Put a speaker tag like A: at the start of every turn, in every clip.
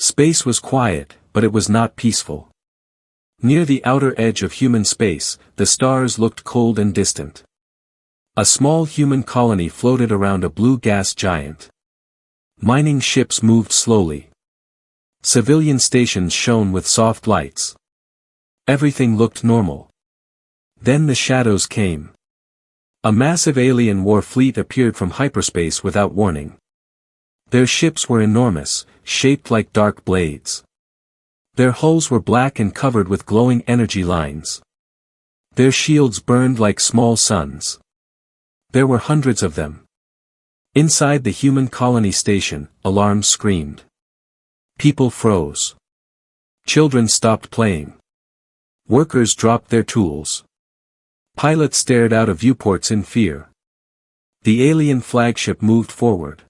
A: Space was quiet, but it was not peaceful. Near the outer edge of human space, the stars looked cold and distant. A small human colony floated around a blue gas giant. Mining ships moved slowly. Civilian stations shone with soft lights. Everything looked normal. Then the shadows came. A massive alien war fleet appeared from hyperspace without warning. Their ships were enormous, shaped like dark blades. Their hulls were black and covered with glowing energy lines. Their shields burned like small suns. There were hundreds of them. Inside the human colony station, alarms screamed. People froze. Children stopped playing. Workers dropped their tools. Pilots stared out of viewports in fear. The alien flagship moved forward.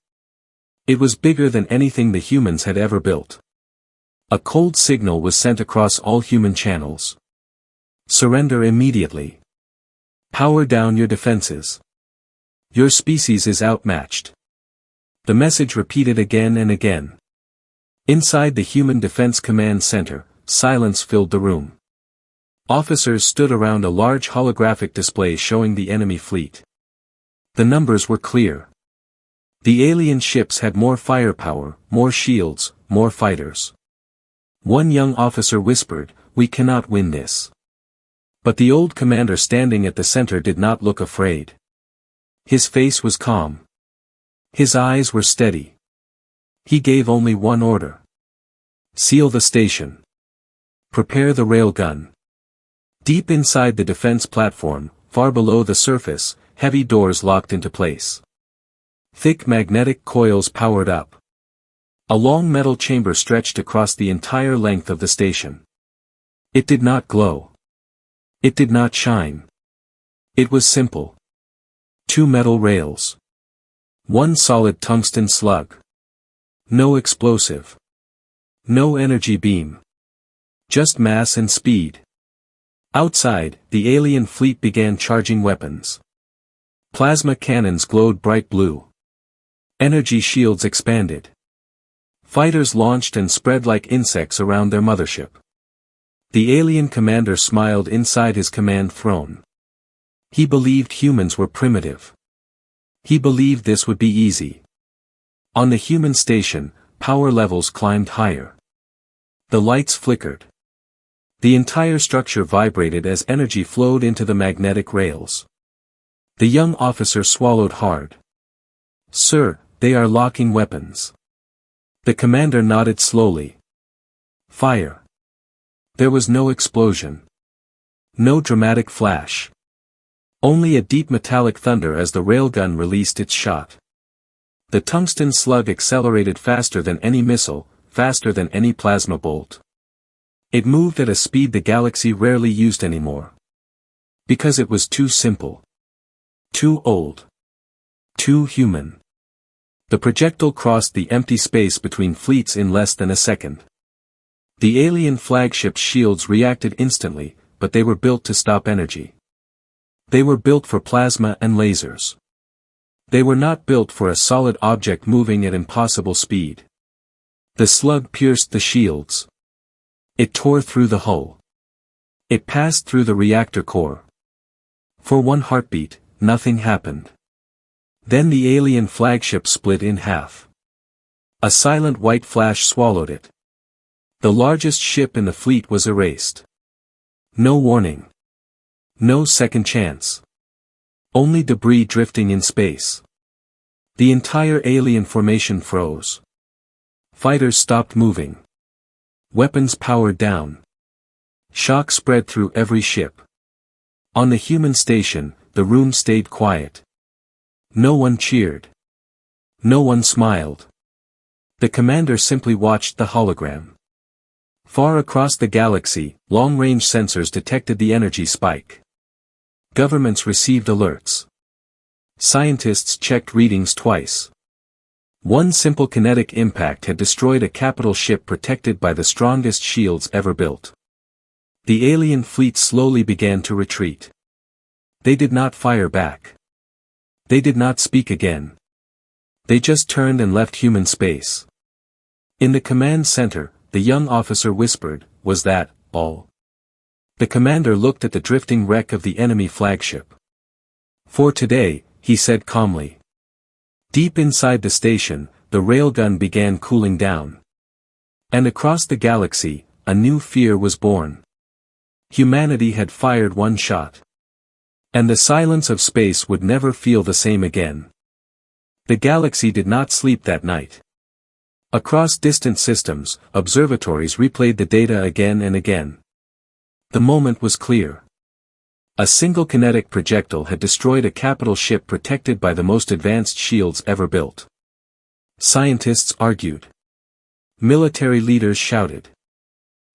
A: It was bigger than anything the humans had ever built. A cold signal was sent across all human channels. Surrender immediately. Power down your defenses. Your species is outmatched. The message repeated again and again. Inside the Human Defense Command Center, silence filled the room. Officers stood around a large holographic display showing the enemy fleet. The numbers were clear. The alien ships had more firepower, more shields, more fighters. One young officer whispered, "We cannot win this." But the old commander standing at the center did not look afraid. His face was calm. His eyes were steady. He gave only one order. Seal the station. Prepare the railgun. Deep inside the defense platform, far below the surface, heavy doors locked into place. Thick magnetic coils powered up. A long metal chamber stretched across the entire length of the station. It did not glow. It did not shine. It was simple. 2 metal rails. 1 solid tungsten slug. No explosive. No energy beam. Just mass and speed. Outside, the alien fleet began charging weapons. Plasma cannons glowed bright blue. Energy shields expanded. Fighters launched and spread like insects around their mothership. The alien commander smiled inside his command throne. He believed humans were primitive. He believed this would be easy. On the human station, power levels climbed higher. The lights flickered. The entire structure vibrated as energy flowed into the magnetic rails. The young officer swallowed hard. "Sir, they are locking weapons." The commander nodded slowly. "Fire." There was no explosion. No dramatic flash. Only a deep metallic thunder as the railgun released its shot. The tungsten slug accelerated faster than any missile, faster than any plasma bolt. It moved at a speed the galaxy rarely used anymore. Because it was too simple. Too old. Too human. The projectile crossed the empty space between fleets in less than a second. The alien flagship's shields reacted instantly, but they were built to stop energy. They were built for plasma and lasers. They were not built for a solid object moving at impossible speed. The slug pierced the shields. It tore through the hull. It passed through the reactor core. For one heartbeat, nothing happened. Then the alien flagship split in half. A silent white flash swallowed it. The largest ship in the fleet was erased. No warning. No second chance. Only debris drifting in space. The entire alien formation froze. Fighters stopped moving. Weapons powered down. Shock spread through every ship. On the human station, the room stayed quiet. No one cheered. No one smiled. The commander simply watched the hologram. Far across the galaxy, long-range sensors detected the energy spike. Governments received alerts. Scientists checked readings twice. One simple kinetic impact had destroyed a capital ship protected by the strongest shields ever built. The alien fleet slowly began to retreat. They did not fire back. They did not speak again. They just turned and left human space. In the command center, the young officer whispered, "Was that all?" The commander looked at the drifting wreck of the enemy flagship. "For today," he said calmly. Deep inside the station, the railgun began cooling down. And across the galaxy, a new fear was born. Humanity had fired one shot. And the silence of space would never feel the same again. The galaxy did not sleep that night. Across distant systems, observatories replayed the data again and again. The moment was clear. A single kinetic projectile had destroyed a capital ship protected by the most advanced shields ever built. Scientists argued. Military leaders shouted.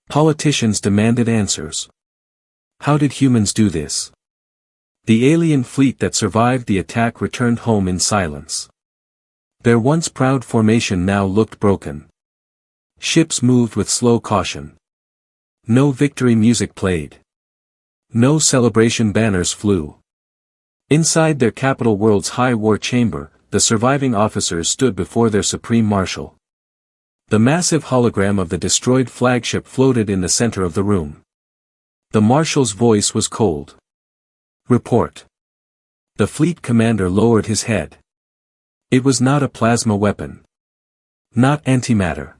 A: Politicians demanded answers. How did humans do this? The alien fleet that survived the attack returned home in silence. Their once proud formation now looked broken. Ships moved with slow caution. No victory music played. No celebration banners flew. Inside their capital world's high war chamber, the surviving officers stood before their supreme marshal. The massive hologram of the destroyed flagship floated in the center of the room. The marshal's voice was cold. "Report." The fleet commander lowered his head. It was not a plasma weapon. Not antimatter.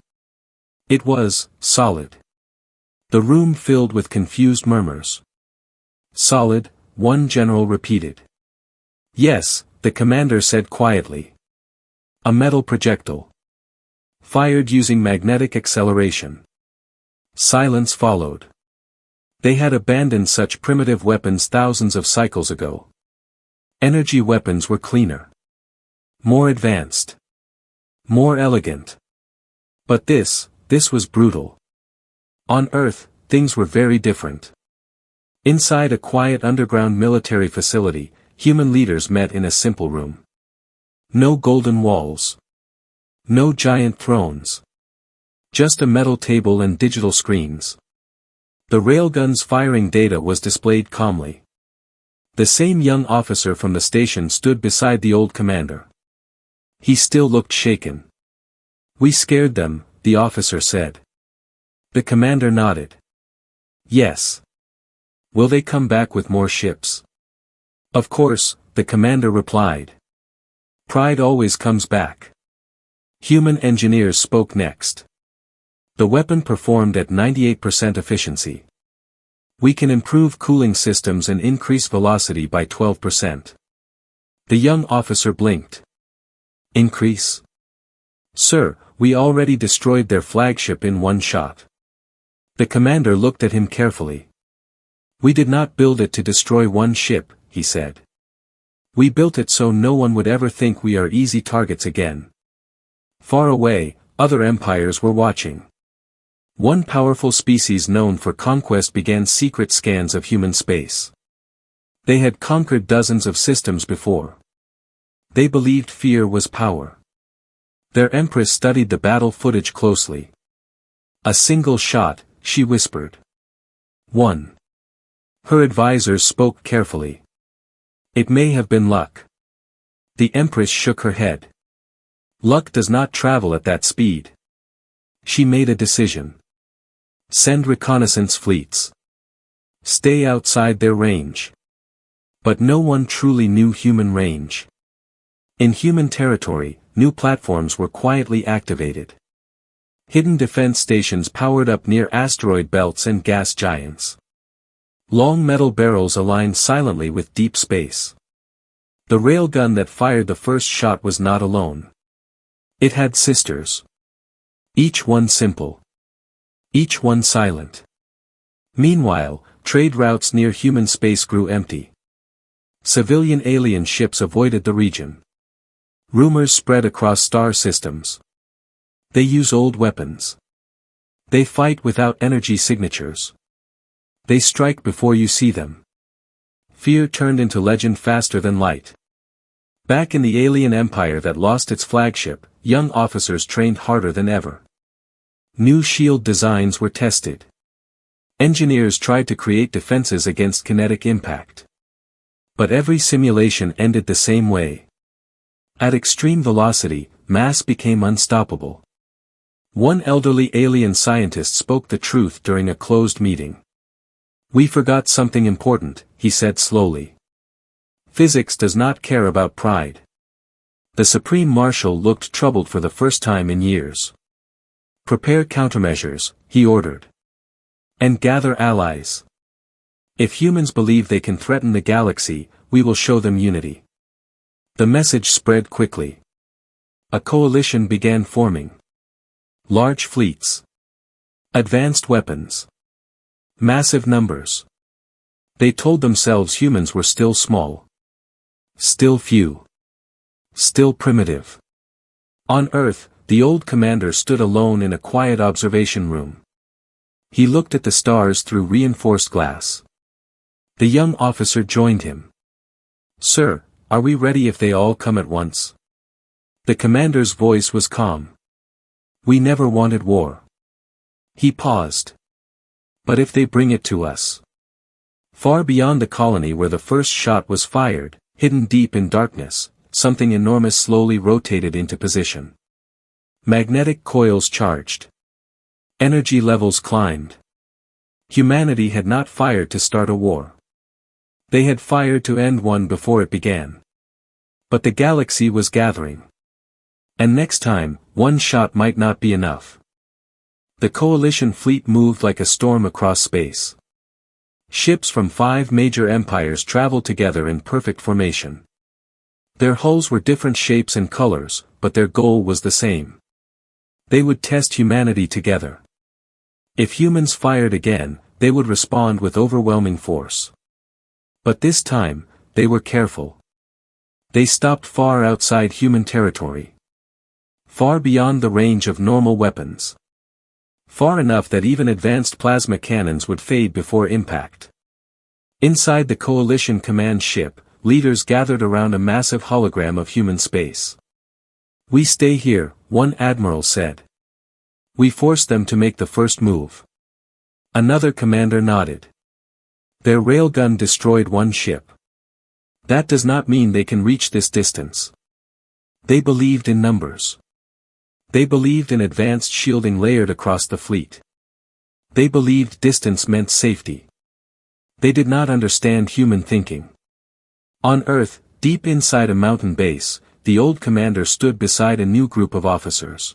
A: It was solid. The room filled with confused murmurs. "Solid," one general repeated. "Yes," the commander said quietly. "A metal projectile. Fired using magnetic acceleration." Silence followed. They had abandoned such primitive weapons thousands of cycles ago. Energy weapons were cleaner. More advanced. More elegant. But this was brutal. On Earth, things were very different. Inside a quiet underground military facility, human leaders met in a simple room. No golden walls. No giant thrones. Just a metal table and digital screens. The railgun's firing data was displayed calmly. The same young officer from the station stood beside the old commander. He still looked shaken. "We scared them," the officer said. The commander nodded. "Yes. Will they come back with more ships?" "Of course," the commander replied. "Pride always comes back." Human engineers spoke next. The weapon performed at 98% efficiency. "We can improve cooling systems and increase velocity by 12%. The young officer blinked. "Increase?" "Sir, we already destroyed their flagship in one shot." The commander looked at him carefully. "We did not build it to destroy one ship," he said. "We built it so no one would ever think we are easy targets again." Far away, other empires were watching. One powerful species known for conquest began secret scans of human space. They had conquered dozens of systems before. They believed fear was power. Their empress studied the battle footage closely. "A single shot," she whispered. "One." Her advisors spoke carefully. "It may have been luck." The empress shook her head. "Luck does not travel at that speed." She made a decision. "Send reconnaissance fleets. Stay outside their range." But no one truly knew human range. In human territory, new platforms were quietly activated. Hidden defense stations powered up near asteroid belts and gas giants. Long metal barrels aligned silently with deep space. The railgun that fired the first shot was not alone. It had sisters. Each one simple. Each one silent. Meanwhile, trade routes near human space grew empty. Civilian alien ships avoided the region. Rumors spread across star systems. They use old weapons. They fight without energy signatures. They strike before you see them. Fear turned into legend faster than light. Back in the alien empire that lost its flagship, young officers trained harder than ever. New shield designs were tested. Engineers tried to create defenses against kinetic impact. But every simulation ended the same way. At extreme velocity, mass became unstoppable. One elderly alien scientist spoke the truth during a closed meeting. "We forgot something important," he said slowly. "Physics does not care about pride." The Supreme Marshal looked troubled for the first time in years. "Prepare countermeasures," he ordered. "And gather allies. If humans believe they can threaten the galaxy, we will show them unity." The message spread quickly. A coalition began forming. Large fleets. Advanced weapons. Massive numbers. They told themselves humans were still small. Still few. Still primitive. On Earth, the old commander stood alone in a quiet observation room. He looked at the stars through reinforced glass. The young officer joined him. "Sir, are we ready if they all come at once?" The commander's voice was calm. "We never wanted war." He paused. "But if they bring it to us?" Far beyond the colony where the first shot was fired, hidden deep in darkness, something enormous slowly rotated into position. Magnetic coils charged. Energy levels climbed. Humanity had not fired to start a war. They had fired to end one before it began. But the galaxy was gathering. And next time, one shot might not be enough. The coalition fleet moved like a storm across space. Ships from 5 major empires traveled together in perfect formation. Their hulls were different shapes and colors, but their goal was the same. They would test humanity together. If humans fired again, they would respond with overwhelming force. But this time, they were careful. They stopped far outside human territory. Far beyond the range of normal weapons. Far enough that even advanced plasma cannons would fade before impact. Inside the coalition command ship, leaders gathered around a massive hologram of human space. "We stay here," one admiral said. "We force them to make the first move." Another commander nodded. "Their railgun destroyed one ship. That does not mean they can reach this distance." They believed in numbers. They believed in advanced shielding layered across the fleet. They believed distance meant safety. They did not understand human thinking. On Earth, deep inside a mountain base, the old commander stood beside a new group of officers.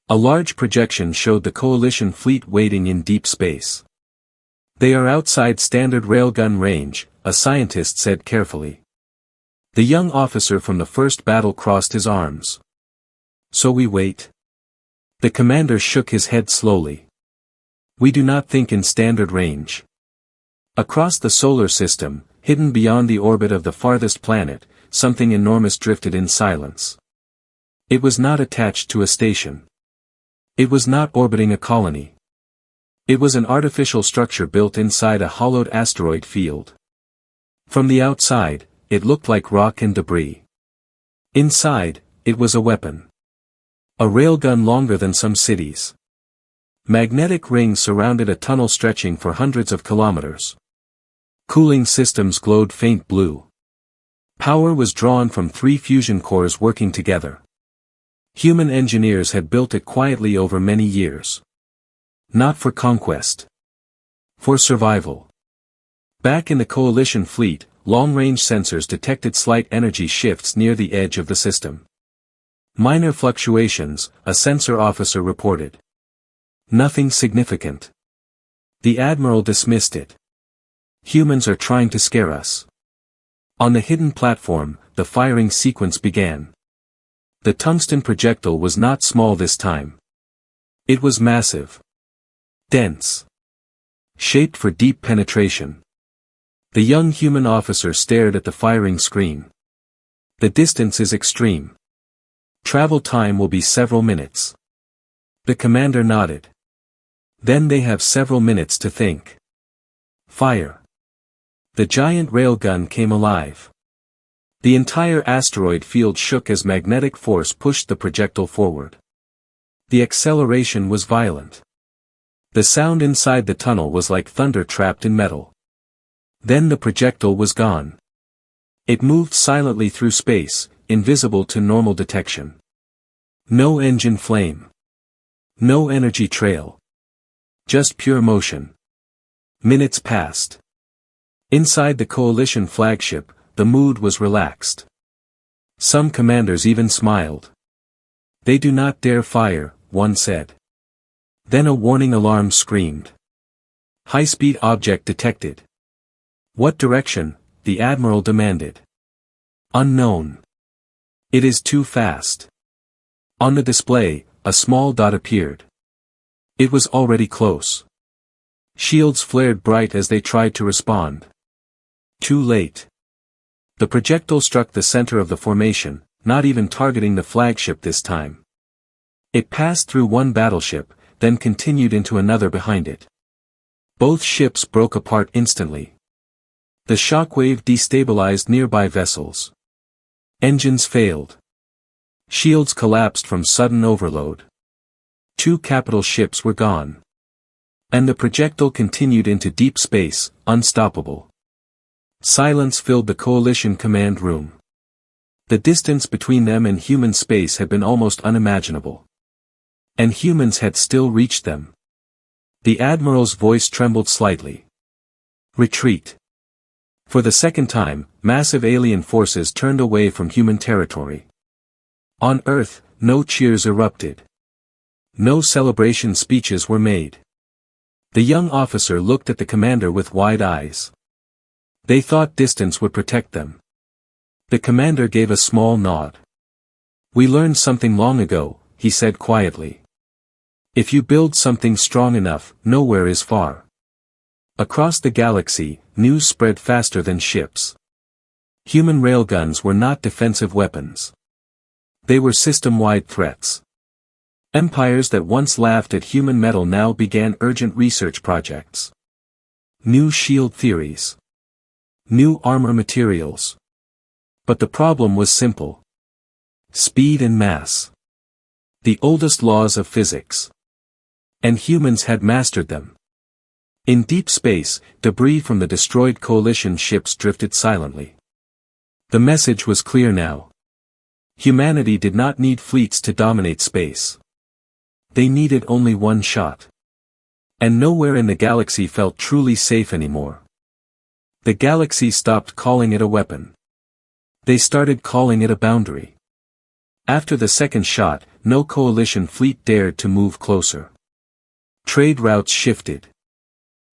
A: A large projection showed the coalition fleet waiting in deep space. "They are outside standard railgun range," a scientist said carefully. The young officer from the first battle crossed his arms. "So we wait?" The commander shook his head slowly. "We do not think in standard range." Across the solar system, hidden beyond the orbit of the farthest planet, something enormous drifted in silence. It was not attached to a station. It was not orbiting a colony. It was an artificial structure built inside a hollowed asteroid field. From the outside, it looked like rock and debris. Inside, it was a weapon. A railgun longer than some cities. Magnetic rings surrounded a tunnel stretching for hundreds of kilometers. Cooling systems glowed faint blue. Power was drawn from 3 fusion cores working together. Human engineers had built it quietly over many years. Not for conquest. For survival. Back in the coalition fleet, long-range sensors detected slight energy shifts near the edge of the system. "Minor fluctuations," a sensor officer reported. "Nothing significant." The admiral dismissed it. "Humans are trying to scare us." On the hidden platform, the firing sequence began. The tungsten projectile was not small this time. It was massive. Dense. Shaped for deep penetration. The young human officer stared at the firing screen. "The distance is extreme. Travel time will be several minutes." The commander nodded. "Then they have several minutes to think." Fire. The giant railgun came alive. The entire asteroid field shook as magnetic force pushed the projectile forward. The acceleration was violent. The sound inside the tunnel was like thunder trapped in metal. Then the projectile was gone. It moved silently through space, invisible to normal detection. No engine flame. No energy trail. Just pure motion. Minutes passed. Inside the coalition flagship, the mood was relaxed. Some commanders even smiled. "They do not dare fire," one said. Then a warning alarm screamed. "High-speed object detected." "What direction?" the admiral demanded. "Unknown. It is too fast." On the display, a small dot appeared. It was already close. Shields flared bright as they tried to respond. Too late. The projectile struck the center of the formation, not even targeting the flagship this time. It passed through one battleship, then continued into another behind it. Both ships broke apart instantly. The shockwave destabilized nearby vessels. Engines failed. Shields collapsed from sudden overload. 2 capital ships were gone. And the projectile continued into deep space, unstoppable. Silence filled the coalition command room. The distance between them and human space had been almost unimaginable. And humans had still reached them. The admiral's voice trembled slightly. "Retreat." For the second time, massive alien forces turned away from human territory. On Earth, no cheers erupted. No celebration speeches were made. The young officer looked at the commander with wide eyes. They thought distance would protect them. The commander gave a small nod. "We learned something long ago," he said quietly. "If you build something strong enough, nowhere is far." Across the galaxy, news spread faster than ships. Human railguns were not defensive weapons. They were system-wide threats. Empires that once laughed at human metal now began urgent research projects. New shield theories. New armor materials. But the problem was simple. Speed and mass. The oldest laws of physics. And humans had mastered them. In deep space, debris from the destroyed coalition ships drifted silently. The message was clear now. Humanity did not need fleets to dominate space. They needed only one shot. And nowhere in the galaxy felt truly safe anymore. The galaxy stopped calling it a weapon. They started calling it a boundary. After the second shot, no coalition fleet dared to move closer. Trade routes shifted.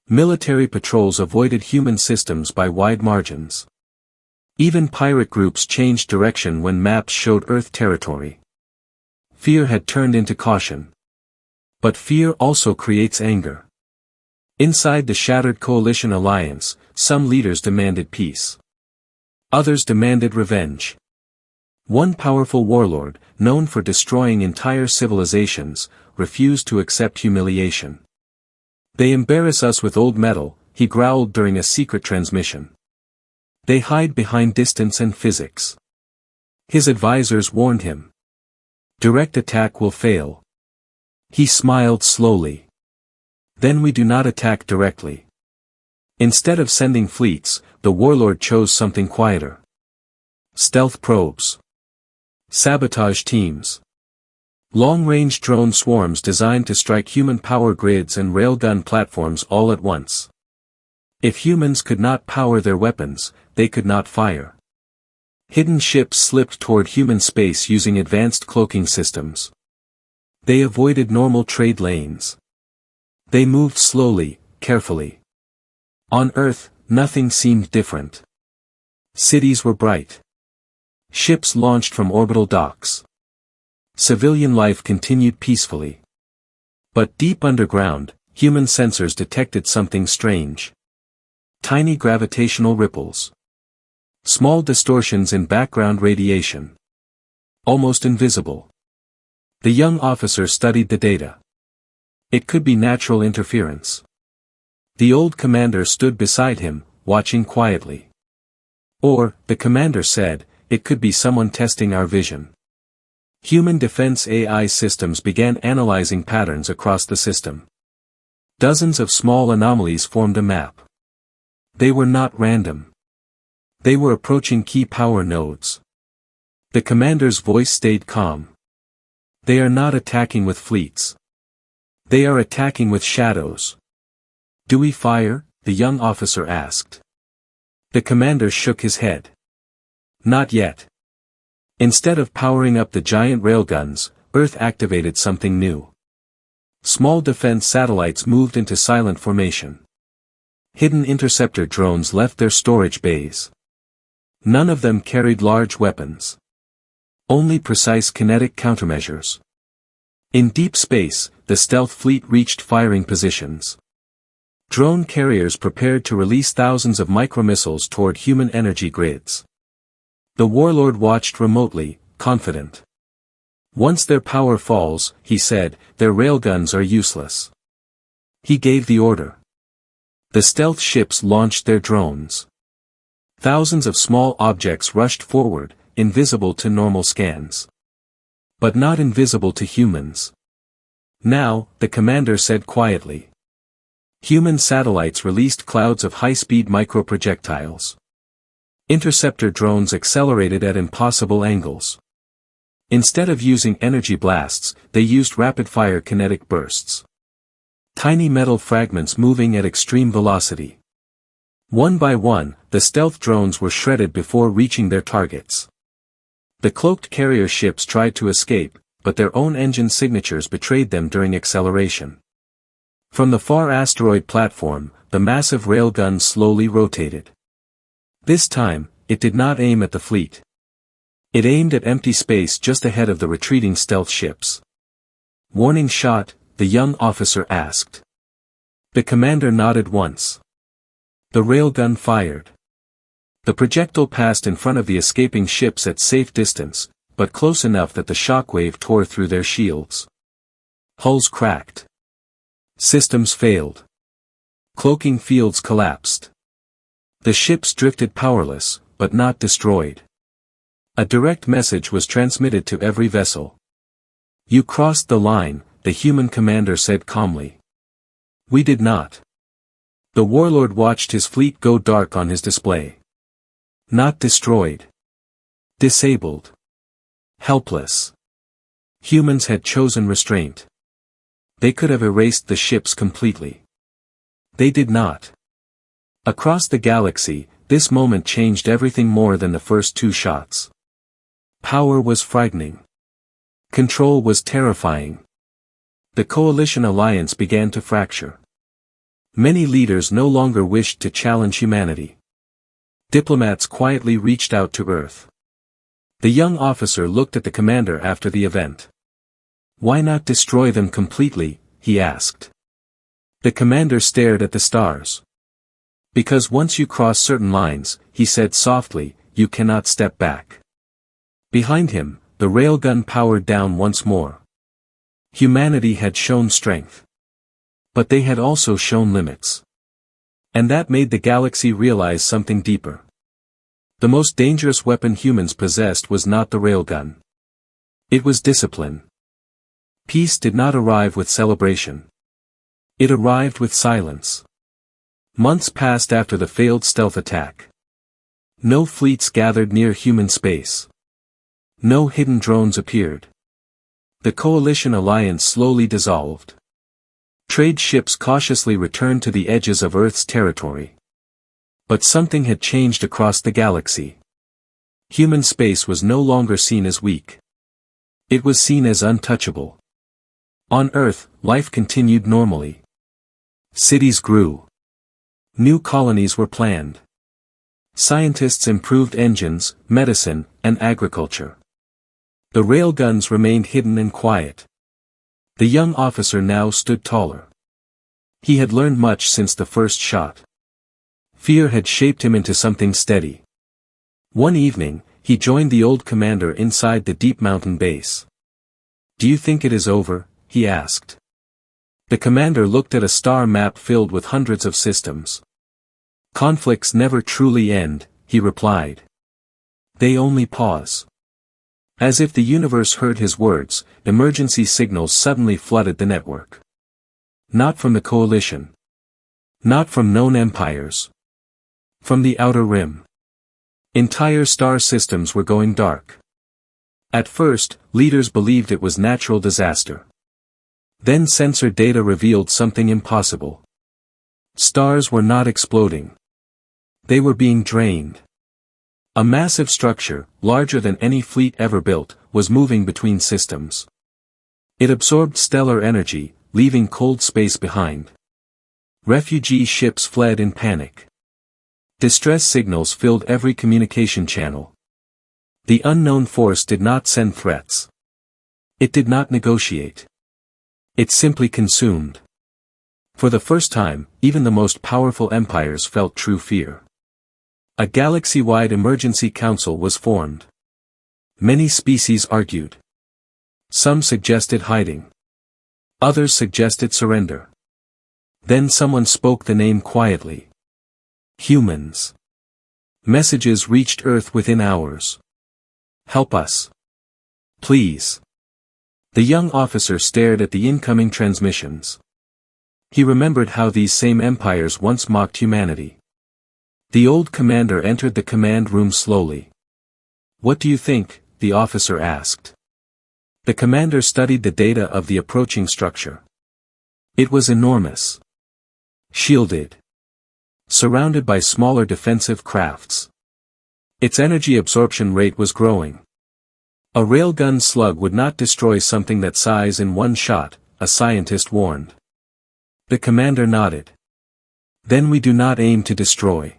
A: Military patrols avoided human systems by wide margins. Even pirate groups changed direction when maps showed Earth territory. Fear had turned into caution. But fear also creates anger. Inside the shattered coalition alliance, some leaders demanded peace. Others demanded revenge. One powerful warlord, known for destroying entire civilizations, refused to accept humiliation. "They embarrass us with old metal," he growled during a secret transmission. "They hide behind distance and physics." His advisors warned him. "Direct attack will fail." He smiled slowly. "Then we do not attack directly." Instead of sending fleets, the warlord chose something quieter. Stealth probes. Sabotage teams. Long-range drone swarms designed to strike human power grids and railgun platforms all at once. If humans could not power their weapons, they could not fire. Hidden ships slipped toward human space using advanced cloaking systems. They avoided normal trade lanes. They moved slowly, carefully. On Earth, nothing seemed different. Cities were bright. Ships launched from orbital docks. Civilian life continued peacefully. But deep underground, human sensors detected something strange. Tiny gravitational ripples. Small distortions in background radiation. Almost invisible. The young officer studied the data. It could be natural interference. The old commander stood beside him, watching quietly. Or, the commander said, it could be someone testing our vision. Human defense AI systems began analyzing patterns across the system. Dozens of small anomalies formed a map. They were not random. They were approaching key power nodes. The commander's voice stayed calm. They are not attacking with fleets. They are attacking with shadows. Do we fire? The young officer asked. The commander shook his head. Not yet. Instead of powering up the giant railguns, Earth activated something new. Small defense satellites moved into silent formation. Hidden interceptor drones left their storage bays. None of them carried large weapons. Only precise kinetic countermeasures. In deep space, the stealth fleet reached firing positions. Drone carriers prepared to release thousands of micromissiles toward human energy grids. The warlord watched remotely, confident. Once their power falls, he said, their railguns are useless. He gave the order. The stealth ships launched their drones. Thousands of small objects rushed forward, invisible to normal scans. But not invisible to humans. Now, the commander said quietly. Human satellites released clouds of high-speed microprojectiles. Interceptor drones accelerated at impossible angles. Instead of using energy blasts, they used rapid-fire kinetic bursts. Tiny metal fragments moving at extreme velocity. One by one, the stealth drones were shredded before reaching their targets. The cloaked carrier ships tried to escape, but their own engine signatures betrayed them during acceleration. From the far asteroid platform, the massive railgun slowly rotated. This time, it did not aim at the fleet. It aimed at empty space just ahead of the retreating stealth ships. Warning shot, the young officer asked. The commander nodded once. The railgun fired. The projectile passed in front of the escaping ships at safe distance, but close enough that the shockwave tore through their shields. Hulls cracked. Systems failed. Cloaking fields collapsed. The ships drifted powerless, but not destroyed. A direct message was transmitted to every vessel. You crossed the line, the human commander said calmly. We did not. The warlord watched his fleet go dark on his display. Not destroyed. Disabled. Helpless. Humans had chosen restraint. They could have erased the ships completely. They did not. Across the galaxy, this moment changed everything more than the first two shots. Power was frightening. Control was terrifying. The coalition alliance began to fracture. Many leaders no longer wished to challenge humanity. Diplomats quietly reached out to Earth. The young officer looked at the commander after the event. Why not destroy them completely, he asked. The commander stared at the stars. Because once you cross certain lines, he said softly, you cannot step back. Behind him, the railgun powered down once more. Humanity had shown strength. But they had also shown limits. And that made the galaxy realize something deeper. The most dangerous weapon humans possessed was not the railgun. It was discipline. Peace did not arrive with celebration. It arrived with silence. Months passed after the failed stealth attack. No fleets gathered near human space. No hidden drones appeared. The coalition alliance slowly dissolved. Trade ships cautiously returned to the edges of Earth's territory. But something had changed across the galaxy. Human space was no longer seen as weak. It was seen as untouchable. On Earth, life continued normally. Cities grew. New colonies were planned. Scientists improved engines, medicine, and agriculture. The railguns remained hidden and quiet. The young officer now stood taller. He had learned much since the first shot. Fear had shaped him into something steady. One evening, he joined the old commander inside the deep mountain base. Do you think it is over? He asked. The commander looked at a star map filled with hundreds of systems. Conflicts never truly end, he replied. They only pause. As if the universe heard his words, emergency signals suddenly flooded the network. Not from the coalition. Not from known empires. From the outer rim. Entire star systems were going dark. At first, leaders believed it was natural disaster. Then sensor data revealed something impossible. Stars were not exploding. They were being drained. A massive structure, larger than any fleet ever built, was moving between systems. It absorbed stellar energy, leaving cold space behind. Refugee ships fled in panic. Distress signals filled every communication channel. The unknown force did not send threats. It did not negotiate. It simply consumed. For the first time, even the most powerful empires felt true fear. A galaxy-wide emergency council was formed. Many species argued. Some suggested hiding. Others suggested surrender. Then someone spoke the name quietly. Humans. Messages reached Earth within hours. Help us. Please. The young officer stared at the incoming transmissions. He remembered how these same empires once mocked humanity. The old commander entered the command room slowly. "What do you think?" the officer asked. The commander studied the data of the approaching structure. It was enormous. Shielded. Surrounded by smaller defensive crafts. Its energy absorption rate was growing. A railgun slug would not destroy something that size in one shot, a scientist warned. The commander nodded. Then we do not aim to destroy.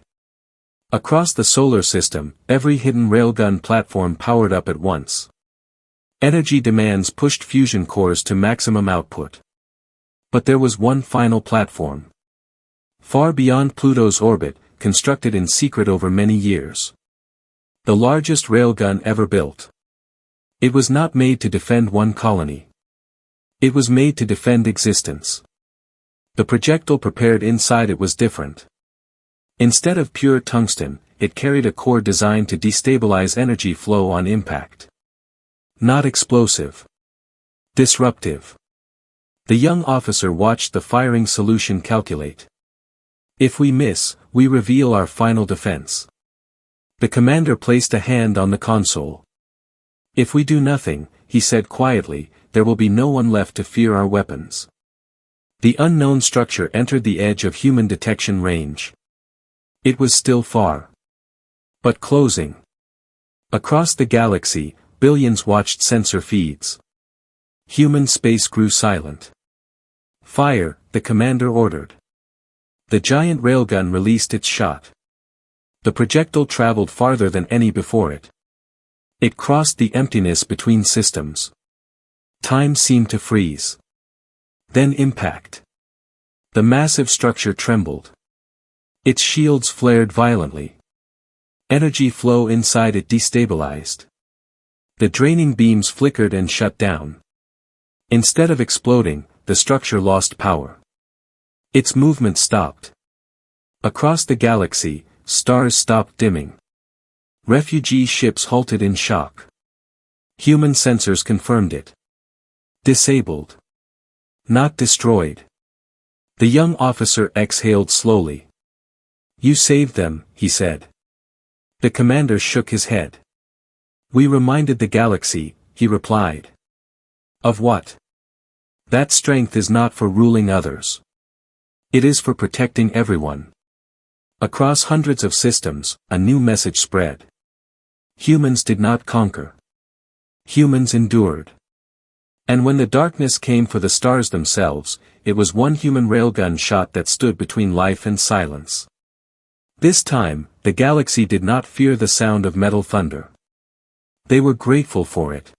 A: Across the solar system, every hidden railgun platform powered up at once. Energy demands pushed fusion cores to maximum output. But there was one final platform. Far beyond Pluto's orbit, constructed in secret over many years. The largest railgun ever built. It was not made to defend one colony. It was made to defend existence. The projectile prepared inside it was different. Instead of pure tungsten, it carried a core designed to destabilize energy flow on impact. Not explosive. Disruptive. The young officer watched the firing solution calculate. If we miss, we reveal our final defense. The commander placed a hand on the console. If we do nothing, he said quietly, there will be no one left to fear our weapons. The unknown structure entered the edge of human detection range. It was still far. But closing. Across the galaxy, billions watched sensor feeds. Human space grew silent. Fire, the commander ordered. The giant railgun released its shot. The projectile traveled farther than any before it. It crossed the emptiness between systems. Time seemed to freeze. Then impact. The massive structure trembled. Its shields flared violently. Energy flow inside it destabilized. The draining beams flickered and shut down. Instead of exploding, the structure lost power. Its movement stopped. Across the galaxy, stars stopped dimming. Refugee ships halted in shock. Human sensors confirmed it. Disabled. Not destroyed. The young officer exhaled slowly. You saved them, he said. The commander shook his head. We reminded the galaxy, he replied. Of what? That strength is not for ruling others. It is for protecting everyone. Across hundreds of systems, a new message spread. Humans did not conquer. Humans endured. And when the darkness came for the stars themselves, it was one human railgun shot that stood between life and silence. This time, the galaxy did not fear the sound of metal thunder. They were grateful for it.